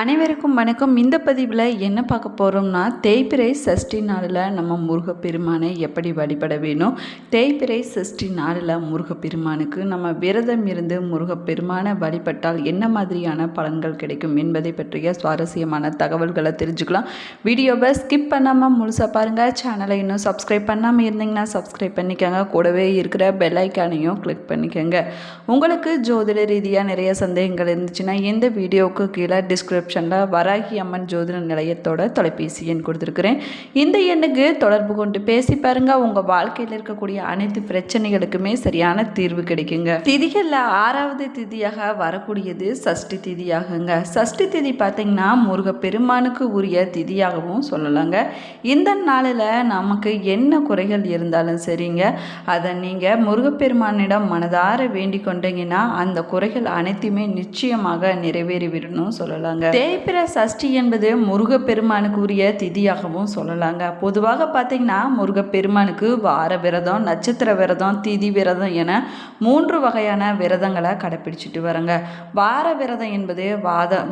அனைவருக்கும் வணக்கம். இந்த பதிவில் என்ன பார்க்க போகிறோம்னா, தேய்பிறை சஷ்டி நாளில் நம்ம முருகப்பெருமானை எப்படி வழிபட வேணும், தேய்பிறை சஷ்டி நாளில் முருகப்பெருமானுக்கு நம்ம விரதம் இருந்து முருகப்பெருமானை வழிபட்டால் என்ன மாதிரியான பலன்கள் கிடைக்கும் என்பதை பற்றிய சுவாரஸ்யமான தகவல்களை தெரிஞ்சுக்கலாம். வீடியோவை ஸ்கிப் பண்ணாமல் முழுசாக பாருங்கள். சேனலை இன்னும் சப்ஸ்கிரைப் பண்ணாமல் இருந்தீங்கன்னா சப்ஸ்கிரைப் பண்ணிக்கோங்க. கூடவே இருக்கிற பெல் ஐக்கானையும் கிளிக் பண்ணிக்கோங்க. உங்களுக்கு ஜோதிட ரீதியாக நிறைய சந்தேகங்கள் இருந்துச்சுன்னா இந்த வீடியோவுக்கு கீழே டிஸ்கிரிப்ஷனில் வராகி அம்மன் ஜோதிட நிலையத்தோட தொலைபேசி எண் கொடுத்துருக்குறேன். இந்த எண்ணுக்கு தொடர்பு கொண்டு பேசி பாருங்க. உங்கள் வாழ்க்கையில் இருக்கக்கூடிய அனைத்து பிரச்சனைகளுக்குமே சரியான தீர்வு கிடைக்குங்க. திதிகளில் 6வது திதியாக வரக்கூடியது சஷ்டி திதியாகுங்க. சஷ்டி திதி பார்த்தீங்கன்னா முருகப்பெருமானுக்கு உரிய திதியாகவும் சொல்லலாங்க. இந்த நாளில் நமக்கு என்ன குறைகள் இருந்தாலும் சரிங்க, அதை நீங்கள் முருகப்பெருமானிடம் மனதார வேண்டிக் கொண்டீங்கன்னா அந்த குறைகள் அனைத்துமே நிச்சயமாக நிறைவேறிவிடணும் சொல்லலாங்க. தேய்பிறை சஷ்டி என்பது முருகப்பெருமானுக்கு உரிய திதியாகவும் சொல்லலாங்க. பொதுவாக பார்த்தீங்கன்னா முருகப்பெருமானுக்கு வார விரதம், நட்சத்திர விரதம், திதி விரதம் என 3 வகையான விரதங்களை கடைப்பிடிச்சிட்டு வரங்க. வார விரதம் என்பது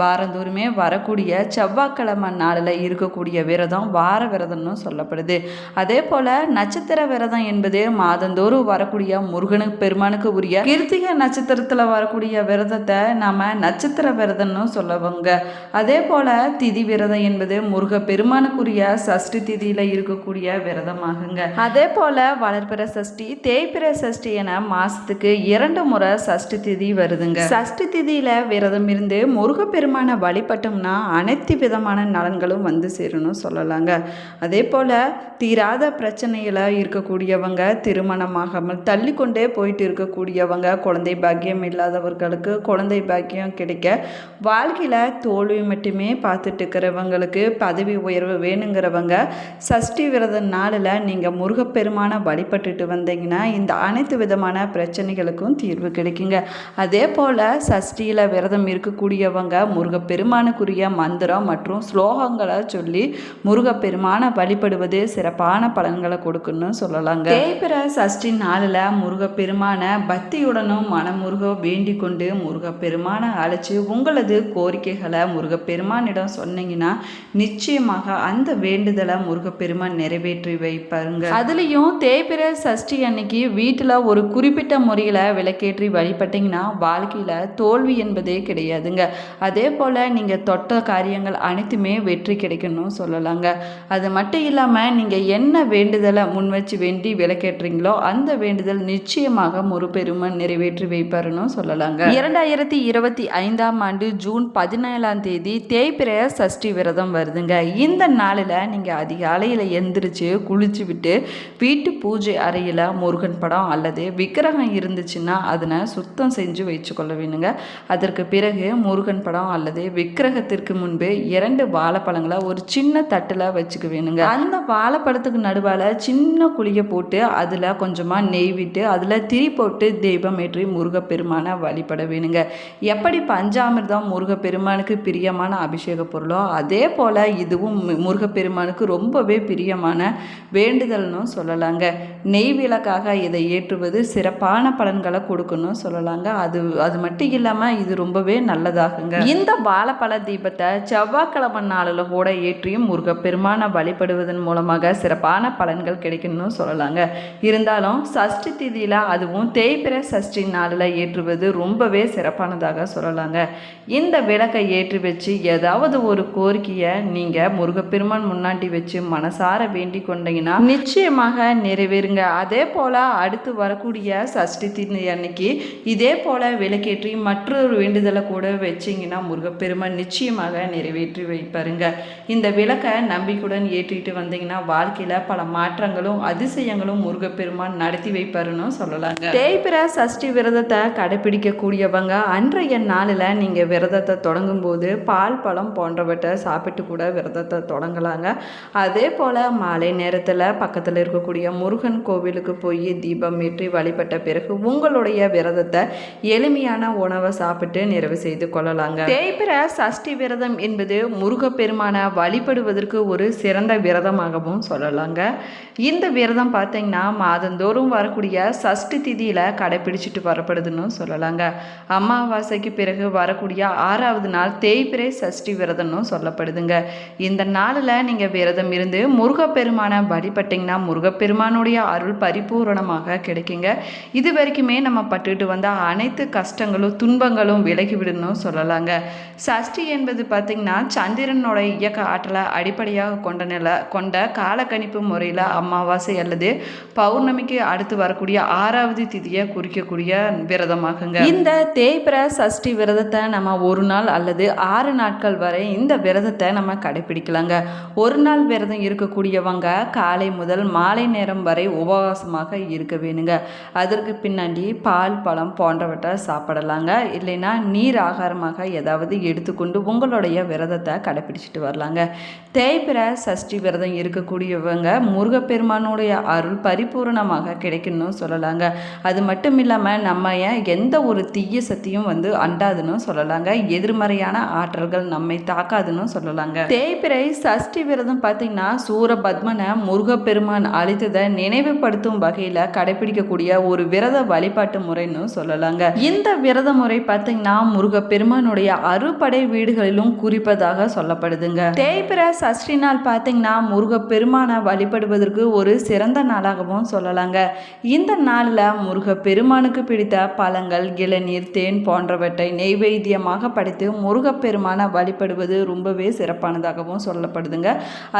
வாரந்தோறுமே வரக்கூடிய செவ்வாய்க்கிழமை நாளில் இருக்கக்கூடிய விரதம் வார விரதம்னு சொல்லப்படுது. அதே போல் நட்சத்திர விரதம் என்பது மாதந்தோறும் வரக்கூடிய முருகனுக்கு உரிய கிருத்திகை நட்சத்திரத்தில் வரக்கூடிய விரதத்தை நாம் நட்சத்திர விரதம்னு சொல்லவங்க. அதே போல் திதி விரதம் என்பது முருகப்பெருமானுக்குரிய சஷ்டி திதியில் இருக்கக்கூடிய விரதமாகுங்க. அதே போல் வளர்பிறை சஷ்டி, தேய்பிறை சஷ்டி என மாதத்துக்கு 2 முறை சஷ்டி திதி வருதுங்க. சஷ்டி திதியில் விரதம் இருந்து முருகப்பெருமானை வழிபட்டோம்னா அனைத்து விதமான நலன்களும் வந்து சேரணும் சொல்லலாங்க. அதே போல் தீராத பிரச்சனையில் இருக்கக்கூடியவங்க, திருமணமாகாமல் தள்ளி கொண்டே போயிட்டு இருக்கக்கூடியவங்க, குழந்தை பாக்கியம் இல்லாதவர்களுக்கு குழந்தை பாக்கியம் கிடைக்க, வாழ்க்கையில் தோல்வி மட்டுமே பார்த்துட்டு இருக்கிறவங்களுக்கு பதவி உயர்வு வேணுங்கிறவங்க சஷ்டி விரத நாளில் நீங்கள் முருகப்பெருமானை வழிபட்டுட்டு வந்தீங்கன்னா இந்த அனைத்து விதமான பிரச்சனைகளுக்கும் தீர்வு கிடைக்குங்க. அதே போல் சஷ்டியில் விரதம் இருக்கக்கூடியவங்க முருகப்பெருமானுக்குரிய மந்திரம் மற்றும் ஸ்லோகங்களை சொல்லி முருகப்பெருமானை வழிபடுவது சிறப்பான பலன்களை கொடுக்குன்னு சொல்லலாங்க. தேய்பிறை சஷ்டி நாளில் முருகப்பெருமானை பக்தியுடனும் மனமுருக வேண்டிக் கொண்டு முருகப்பெருமானை அழைச்சி உங்களது கோரிக்கைகளை முருகப்பெருமானிடம் சொன்னீங்கன்னா நிச்சயமாக அந்த வேண்டுதலை முருகப்பெருமான் நிறைவேற்றி வைப்பாருங்க. அதுலேயும் தேய்பிறை சஷ்டி அன்னைக்கு வீட்டில் ஒரு குறிப்பிட்ட முறையில் விளக்கேற்றி வழிபட்டிங்கன்னா வாழ்க்கையில் தோல்வி என்பதே கிடையாதுங்க. அதே போல் நீங்கள் தொட்ட காரியங்கள் அனைத்துமே வெற்றி கிடைக்கணும் சொல்லலாங்க. அது மட்டும் இல்லாமல் நீங்கள் என்ன வேண்டுதலை முன் வச்சு வேண்டி விளக்கேற்றீங்களோ அந்த வேண்டுதல் நிச்சயமாக முருகப்பெருமான் நிறைவேற்றி வைப்பாருன்னு சொல்லலாங்க. 2025ஆம் ஆண்டு ஜூன் 17ஆம் தேதி தேய்பிறை சஷ்டி விரதம் வருதுங்க. இந்த நாளில் நீங்கள் அதிகாலையில் எந்திரிச்சு குளிச்சு விட்டு வீட்டு பூஜை அறையில் முருகன் படம் அல்லது விக்கிரகம் இருந்துச்சுன்னா அதனை சுத்தம் செஞ்சு வச்சுக்கொள்ள வேணுங்க. அதற்கு பிறகு முருகன் படம் அல்லது விக்கிரகத்திற்கு முன்பு 2 வாழைப்பழங்களை ஒரு சின்ன தட்டில் வச்சுக்க வேணுங்க. அந்த வாழைப்பழத்துக்கு நடுவால் சின்ன குழியை போட்டு அதில் கொஞ்சமாக நெய் விட்டு அதில் திரி போட்டு தெய்வம் ஏற்றி முருகப்பெருமானை வழிபட வேணுங்க. எப்படி பஞ்சாமிர்தம் முருகப்பெருமானுக்கு பிரியமான அபிஷேக பொருளோ அதே போல் இதுவும் முருகப்பெருமானுக்கு ரொம்பவே பிரியமான வேண்டுதல்னு சொல்லலாங்க. நெய் விளக்காக இதை ஏற்றுவது சிறப்பான பலன்களை கொடுக்கணும் சொல்லலாங்க. அது மட்டும் இல்லாமல் இது ரொம்பவே நல்லதாகுங்க. இந்த வாழைப்பழ தீபத்தை செவ்வாய்க்கிழமை நாளில் கூட ஏற்றியும் முருகப்பெருமானை வழிபடுவதன் மூலமாக சிறப்பான பலன்கள் கிடைக்கணும்னு சொல்லலாங்க. இருந்தாலும் சஷ்டி திதியில் அதுவும் தேய்பிறை சஷ்டி நாளில் ஏற்றுவது ரொம்பவே சிறப்பானதாக சொல்லலாங்க. இந்த விளக்கை ஏற்றி வச்சு ஏதாவது ஒரு கோரிக்கையை நீங்கள் முருகப்பெருமான் முன்னாடி வச்சு மனசார வேண்டி கொண்டீங்கன்னா நிச்சயமாக நிறைவேறுங்க. அதே போல் அடுத்து வரக்கூடிய சஷ்டி திதி அன்னைக்கு இதே போல் விளக்கேற்றி மற்றொரு வேண்டுதலை கூட வச்சிங்கன்னா முருகப்பெருமான் நிச்சயமாக நிறைவேற்றி வைப்பாருங்க. இந்த விளக்கை நம்பிக்கையுடன் ஏற்றிட்டு வந்தீங்கன்னா வாழ்க்கையில் பல மாற்றங்களும் அதிசயங்களும் முருகப்பெருமான் நடத்தி வைப்பாருன்னு சொல்லலாங்க. தேய்பிறை சஷ்டி விரதத்தை கடைபிடிக்கக்கூடியவங்க அன்றைய நாளில் நீங்கள் விரதத்தை தொடங்கும் போது பால் பழம் போன்றவற்றை சாப்பிட்டு கூட விரதத்தை தொடங்கலாங்க. அதே போல் மாலை நேரத்தில் பக்கத்தில் இருக்கக்கூடிய முருகன் கோவிலுக்கு போய் தீபம் ஏற்றி வழிபட்ட பிறகு உங்களுடைய விரதத்தை எளிமையான உணவை சாப்பிட்டு நிறைவு செய்து கொள்ளலாங்க. தேய்பிறை சஷ்டி விரதம் என்பது முருகப்பெருமானை வழிபடுவதற்கு ஒரு சிறந்த விரதமாகவும் சொல்லலாங்க. இந்த விரதம் பார்த்தீங்கன்னா மாதந்தோறும் வரக்கூடிய சஷ்டி திதியில் கடைபிடிச்சிட்டு வரப்படுதுன்னு சொல்லலாங்க. அமாவாசைக்கு பிறகு வரக்கூடிய 6வது நாள் தேய் தேய்பிறை சஷ்டி விரதம்னு சொல்லப்படுதுங்க. இந்த நாளில் நீங்கள் விரதம் இருந்து முருகப்பெருமானை வழிபட்டிங்கன்னா முருகப்பெருமானுடைய அருள் பரிபூரணமாக கிடைக்குங்க. இது வரைக்குமே நம்ம பட்டுட்டு வந்த அனைத்து கஷ்டங்களும் துன்பங்களும் விலகிவிடணும் சொல்லலாங்க. சஷ்டி என்பது பார்த்திங்கன்னா சந்திரனோட இயக்க ஆற்றலை அடிப்படையாக கொண்ட காலக்கணிப்பு முறையில் அமாவாசை அல்லது பௌர்ணமிக்கு அடுத்து வரக்கூடிய 6வது திதியை குறிக்கக்கூடிய விரதமாகுங்க. இந்த தேய்பிறை சஷ்டி விரதத்தை நம்ம ஒரு நாள் அல்லது 6 நாட்கள் வரை இந்த விரதத்தை நம்ம கடைபிடிக்கலாங்க. ஒரு நாள் விரதம் இருக்கக்கூடியவங்க காலை முதல் மாலை நேரம் வரை உபவாசமாக இருக்க வேணுங்க. அதற்கு பின்னாடி பால் பழம் போன்றவற்றை சாப்பிடலாங்க. இல்லைன்னா நீர் ஆகாரமாக ஏதாவது எடுத்துக்கொண்டு உங்களுடைய விரதத்தை கடைபிடிச்சிட்டு வரலாங்க. தேய்பிறை சஷ்டி விரதம் இருக்கக்கூடியவங்க முருகப்பெருமானுடைய அருள் பரிபூரணமாக கிடைக்கணும்னு சொல்லலாங்க. அது மட்டும் இல்லாமல் நம்ம எந்த ஒரு தீய சக்தியும் அண்டாதுன்னு சொல்லலாங்க. எதிர்மறையான ஆற்றல்கள் நம்மை தாக்காதுன்னு சொல்லலாங்க. தேய்பிறை சஷ்டி விரதம் பார்த்தீங்கன்னா சூரபத்மனை முருகப்பெருமான் அளித்ததை நினைவுபடுத்தும் வகையில் கடைபிடிக்கக்கூடிய ஒரு விரத வழிபாட்டு முறைன்னு சொல்லலாங்க. இந்த விரத முறை பார்த்தீங்கன்னா முருகப்பெருமானுடைய அறுபடை வீடுகளிலும் குறிப்பதாக சொல்லப்படுதுங்க. தேய்பிறை சஷ்டி நாள் பார்த்தீங்கன்னா முருகப்பெருமானை வழிபடுவதற்கு ஒரு சிறந்த நாளாகவும் சொல்லலாங்க. இந்த நாளில் முருகப்பெருமானுக்கு பிடித்த பழங்கள் இளநீர் தேன் போன்றவற்றை நெய்வேத்தியமாக படைத்து முருகப்பெருமானை வழிபடுவது ரொம்பவே சிறப்பானதாகவும் சொல்லப்படுதுங்க.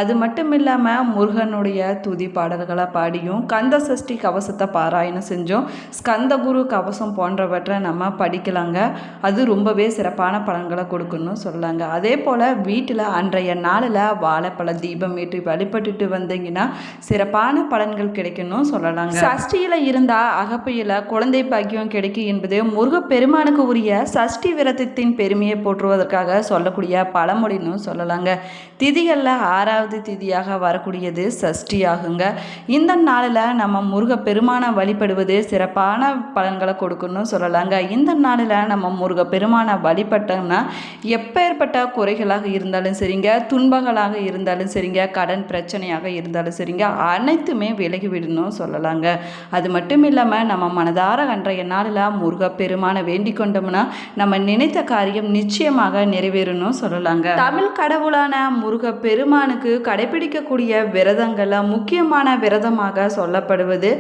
அது மட்டும் இல்லாமல் முருகனுடைய துதி பாடல்களை பாடியும் கந்த சஷ்டி கவசத்தை பாராயணம் செஞ்சோம் ஸ்கந்தகுரு கவசம் போன்றவற்றை நம்ம படிக்கலாங்க. அது ரொம்பவே சிறப்பான பலன்களை கொடுக்கணும்னு சொல்லலாங்க. அதே போல் வீட்டில் அன்றைய நாளில் வாழைப்பழ தீபம் ஏற்றி வழிபட்டுட்டு வந்தீங்கன்னா சிறப்பான பலன்கள் கிடைக்கணும் சொல்லலாங்க. சஷ்டியில் இருந்தால் அகப்பையில் குழந்தை பாக்கியம் கிடைக்கும் என்பது முருகப்பெருமானுக்கு உரிய சஷ்டி விரதத்தின் பெருமையை போற்றுவதற்காக சொல்லக்கூடிய பழமொழின்னு சொல்லலாங்க. திதிகளில் 6வது திதியாக வரக்கூடியது சஷ்டி ஆகுங்க. இந்த நாளில் நம்ம முருகப்பெருமானை வழிபடுவது சிறப்பான பலன்களை கொடுக்கணும்னு சொல்லலாங்க. இந்த நாளில் நம்ம முருகப்பெருமானை வழிபட்டோம்னா எப்பேற்பட்ட குறைகளாக இருந்தாலும் சரிங்க, துன்பங்களாக இருந்தாலும் சரிங்க, கடன் பிரச்சனையாக இருந்தாலும் சரிங்க, அனைத்துமே விலகி விடணும் சொல்லலாங்க. அது மட்டும் இல்லாமல் நம்ம மனதார அன்றைய நாளில் முருகப்பெருமானை வேண்டிக் கொண்டோம்னா நம்ம நினைத்த காரியம் நிச்சயமாக நிறைவேறணும் சொல்லலாங்க. தமிழ் கடவுளான முருகப்பெருமானுக்கு கடைபிடிக்கக்கூடிய விரதங்களில் முக்கியமான விரதமாக சொல்லப்படுவது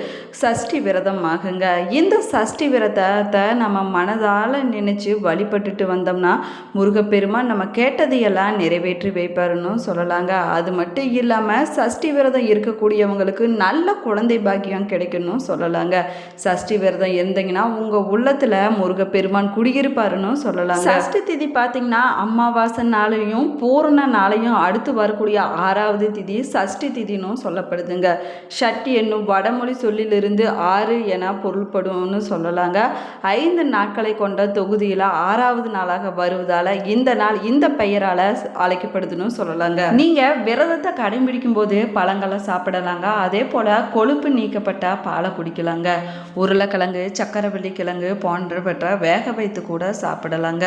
சஷ்டி விரதம் ஆகுங்க. இந்த சஷ்டி விரதத்தை நம்ம மனதால் நினைச்சு வழிபட்டுட்டு வந்தோம்னா முருகப்பெருமான் நம்ம கேட்டதையெல்லாம் நிறைவேற்றி வைப்பாருன்னு சொல்லலாங்க. அது மட்டும் இல்லாமல் சஷ்டி விரதம் இருக்கக்கூடியவங்களுக்கு நல்ல குழந்தை பாக்கியம் கிடைக்கணும் சொல்லலாங்க. சஷ்டி விரதம் இருந்தீங்கன்னா உங்கள் உள்ளத்தில் முருகப்பெருமான் குடியிருப்பாருன்னு சொல்லலாங்க. சஷ்டி திதி பார்த்தீங்கன்னா அமாவாசை நாளையும் பூரண நாளையும் அடுத்து வரக்கூடிய 6வது திதி சஷ்டி திதின்னு சொல்லப்படுதுங்க. ஷட்டி என்னும் வடமொழி சொல்லிலிருந்து 6 என பொருள்படும்னு சொல்லலாங்க. 5 நாட்களை கொண்ட தொகுதியில் 6வது நாளாக வருவதால் இந்த நாள் இந்த பெயரால் அழைக்கப்படுதுன்னு சொல்லலாங்க. நீங்கள் விரதத்தை கடைபிடிக்கும் போது பழங்களை சாப்பிடலாங்க. அதே போல் கொழுப்பு நீக்கப்பட்ட பாலை குடிக்கலாங்க. உருளைக்கிழங்கு சக்கரவள்ளி கிழங்கு போன்றவற்றை வேக வைத்து கூட சாப்பிடலாங்க.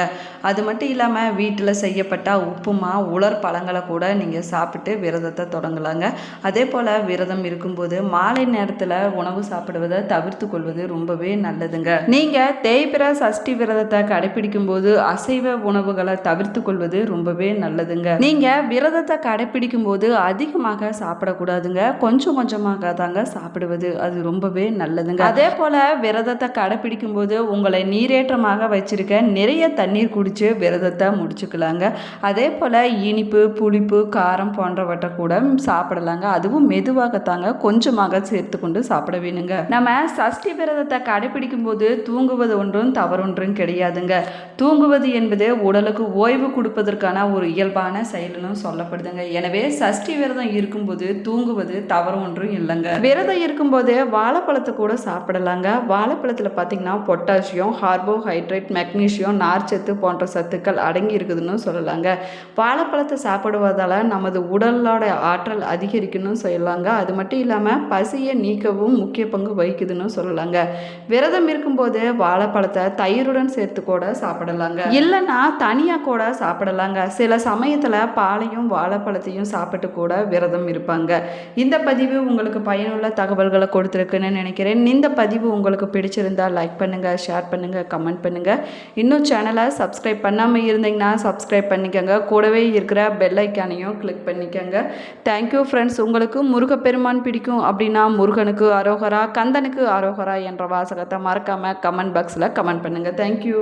அது மட்டும் இல்லாமல் வீட்டில் செய்யப்பட்ட உப்புமா உலர் பழங்களை கூட நீங்கள் சாப்பிட்டு விரதத்தை தொடங்கலாங்க. அதே போல் விரதம் இருக்கும்போது மாலை நேரத்தில் உணவு சாப்பிடுவதை தவிர்த்து கொள்வது ரொம்பவே நல்லதுங்க. நீங்கள் தேய்பிறை சஷ்டி விரதத்தை கடைபிடிக்கும் போது அசைவ உணவுகளை தவிர்த்து கொள்வது ரொம்பவே நல்லதுங்க. நீங்கள் விரதத்தை கடைபிடிக்கும் போது அதிகமாக சாப்பிடக்கூடாதுங்க. கொஞ்சம் கொஞ்சமாக தாங்க சாப்பிடுவது அது ரொம்பவே நல்லதுங்க. அதே போல் விரதத்தை கடைபிடிக்கும் போது உங்களை நீரேற்றமாக வச்சிருக்க நிறைய தண்ணீர் குடிச்சு விரதத்தை முடிச்சுக்கலாங்க. அதே போல் இனிப்பு புளிப்பு காரம் போன்றவற்றை கூட சாப்பிடலாங்க. அதுவும் மெதுவாகத்தாங்க கொஞ்சமாக சேர்த்து கொண்டு சாப்பிட வேணுங்க. நம்ம சஷ்டி விரதத்தை கடைபிடிக்கும் போது தூங்குவது ஒன்றும் தவறொன்றும் கிடையாதுங்க. தூங்குவது என்பது உடலுக்கு ஓய்வு கொடுப்பதற்கான ஒரு இயல்பான செயல்னு சொல்லப்படுதுங்க. எனவே சஷ்டி விரதம் இருக்கும்போது தூங்குவது தவறு ஒன்றும் இல்லைங்க. விரதம் இருக்கும்போது வாழைப்பழத்தை கூட சாப்பிடலாங்க. வாழைப்பழத்தில் பார்த்தீங்கன்னா பொட்டாசியம் கார்போஹைட்ரேட் மெக்னீசியம் நார்ச்சத்து போன்ற சத்துக்கள் அடங்கி இருக்குதுன்னு சொல்லலாங்க. வாழைப்பழத்தை சாப்பிடுவதால் நமது உடலோட ஆற்றல் அதிகரிக்கணும்னு சொல்லலாங்க. அது மட்டும் இல்லாமல் பசியை நீக்கவும் முக்கிய பங்கு வகிக்குதுன்னு சொல்லலாங்க. விரதம் இருக்கும்போது வாழைப்பழத்தை தயிருடன் சேர்த்து கூட சாப்பிடலாங்க. இல்லைன்னா தனியாக கூட சாப்பிடலாங்க. சில சமயத்தில் பாலையும் வாழைப்பழத்தையும் சாப்பிட்டு கூட விரதம் இருப்பாங்க. இந்த பதிவு உங்களுக்கு பயனுள்ள தகவல்களை கொடுத்துருக்குன்னு நினைக்கிறேன். இந்த பதிவு உங்களுக்கு பிடிச்சிருந்தால் லைக் பண்ணுங்கள், ஷேர் பண்ணுங்கள், கமெண்ட் பண்ணுங்கள். இன்னும் சேனலை சப்ஸ்கிரைப் பண்ணாமல் இருந்தீங்கன்னா சப்ஸ்கிரைப் பண்ணிக்கோங்க. கூடவே இருக்கிற பெல் ஐக்கானையும் கிளிக் பண்ணிக்கோங்க. Thank you friends. உங்களுக்கு முருகப்பெருமான் பிடிக்கும் அப்படின்னா முருகனுக்கு அரோகரா, கந்தனுக்கு அரோகரா என்ற வாசகத்தை மறக்காமல் கமெண்ட் பாக்ஸில் கமெண்ட் பண்ணுங்கள். தேங்க்யூ.